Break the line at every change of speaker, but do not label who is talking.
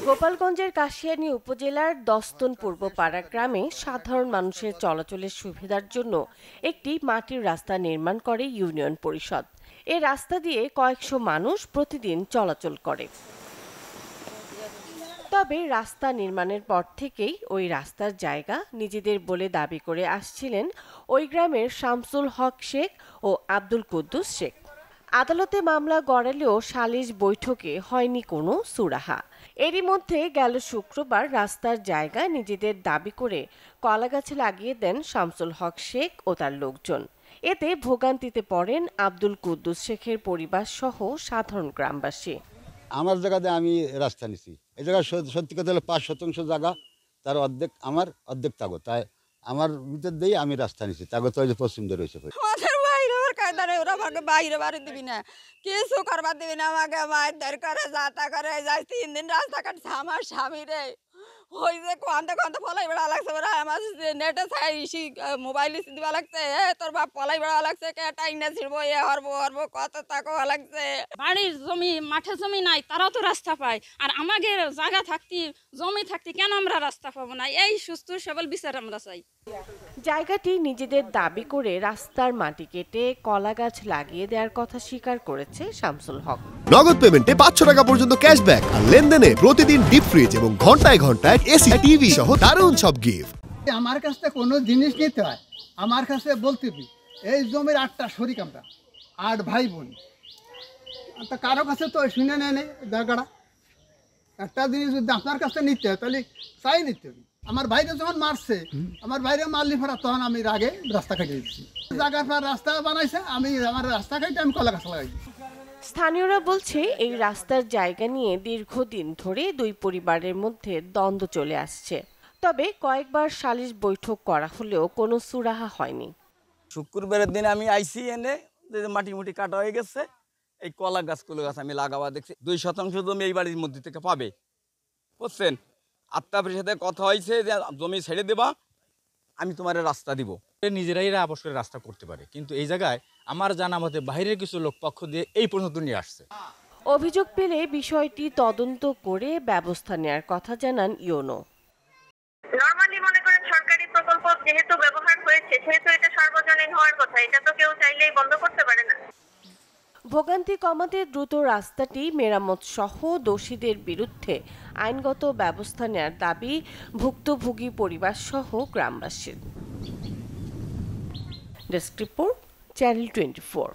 গোপালগঞ্জের কাশিয়ানী উপজেলার দস্তন পূর্বপাড়া গ্রামে সাধারণ মানুষের চলাচলের সুবিধার জন্য একটি মাটির রাস্তা নির্মাণ করে ইউনিয়ন পরিষদ। এই রাস্তা দিয়ে কয়েকশো মানুষ প্রতিদিন চলাচল করে। তবে রাস্তা নির্মাণের পর থেকেই ওই রাস্তার জায়গা নিজেদের বলে দাবি করে আসছিলেন ওই গ্রামের শামসুল হক শেখ ও আব্দুল কুদ্দুস শেখ। আদালতে মামলা গড়ালেও সালিশ বৈঠকে হয়নি কোনো সুরাহা। এরই মধ্যে গেল শুক্রবার রাস্তার জায়গা নিজেদের দাবি করে কলাগাছ লাগিয়ে দেন শামসুল হক শেখ ও তার লোকজন। এতে ভোগান্তিতে পড়েন আব্দুল কুদ্দুস শেখের পরিবার সহ সাধারণ গ্রামবাসী।
আমার জায়গাতে আমি রাস্তা নিছি, এই জায়গা সত্যি কথা হলো 5% জায়গা, তার অর্ধেক আমার অর্ধেক তাগো, তাই আমার ভিতর দিয়ে আমি রাস্তা নিছি। তাগো তো পশ্চিম দিয়ে রয়েছে,
ওরা আমাকে বাইরে বাড়ি দিবি না, কিছু করবার দিবি না, আমাকে মারধর করে যাতা করে যাই। 3 দিন রাস্তা কাটছে আমার স্বামী রে। ওই যে কোয়ান্তে পলাই বেড়া লাগছে, ওরা আমার নেটে মোবাইল দিবা লাগছে, তোর বাপ পলাই বেড়া লাগছে, কে টাইনা ছিড়বো, এ হরবো কত টাকা লাগছে।
বাড়ির জমি মাঠে জমি নাই, তারাও তো রাস্তা পায়, আর আমাদের জায়গা থাকতে জমি থাকতে কেন আমরা রাস্তা পাবো না? এই সুস্থ সবল বিচার আমরা চাই।
জায়গাটি নিজেদের দাবি করে রাস্তার মাটি কেটে কলা গাছ লাগিয়ে দেওয়ার কথা স্বীকার করেছে শামসুল হক।
নগদ পেমেন্টে 500 টাকা পর্যন্ত ক্যাশব্যাক আর লেনদেনে প্রতিদিন ডিপ ফ্রিজ এবং ঘন্টায় ঘন্টায় এসি টিভি সহ দারুণ সব গিফট।
আমার কাছে কোনো জিনিস নিতে হয়, আমার কাছে বলতে হবে এই জমির 8টা শরিক, আমরা 8 ভাই বোন, তা কারো কাছে তো শুনে নেয় জায়গাটা। একটা জিনিস যদি আপনার কাছে নিতে হয় তাহলে চাই নিতে হবে। আমার ভাইরা যখন মারছে, আমার ভাইরা মারলি ফেরা, তখন আমি আগে রাস্তা কাটিয়ে দিচ্ছি। জায়গার পর রাস্তা বানাইছে, আমি আমার রাস্তা কাটে আমি কলা গাছ লাগাই।
স্থানীয়রা বলছে এই রাস্তার জায়গা নিয়ে দীর্ঘদিন ধরে দুই পরিবারের মধ্যে দ্বন্দ্ব চলে আসছে। তবে কয়েকবার সালিশ বৈঠক করা হলেও কোনো সুরাহা হয়নি।
শুক্রবারের দিন আমি আইসি এনে মাটি কাটা হয়ে গেছে, এই কলা গাছ আমি লাগাবা দেখছি। 2% জমি এই বাড়ির মধ্যে থেকে পাবে, বুঝছেন? আত্মাপের সাথে কথা হয়েছে যে জমি ছেড়ে দেবা, আমি তোমার রাস্তা দিব।
নিজেরাই আপোষ করে রাস্তা করতে পারে, কিন্তু এই জায়গায় আমার জানা মতে বাইরের কিছু লোক পক্ষ দিয়ে এই পর্যন্ত নিয়ে আসছে।
অভিযোগ পেলে বিষয়টি তদন্ত করে ব্যবস্থা নেওয়ার কথা জানান ইউনো।
নরমালি মনে করেন সরকারি প্রকল্প যেহেতু ব্যবহার হয়েছে, সেহেতু এটা সার্বজনীন হওয়ার কথা, এটা তো কেউ চাইলেই বন্ধ করতে পারে না।
ভোগান্তি কমাতে দ্রুত রাস্তাটি মেরামত সহ দোষীদের বিরুদ্ধে আইনগত ব্যবস্থা নেওয়ার দাবি ভুক্তভোগী পরিবার সহ গ্রামবাসীর। Desk report, channel 24।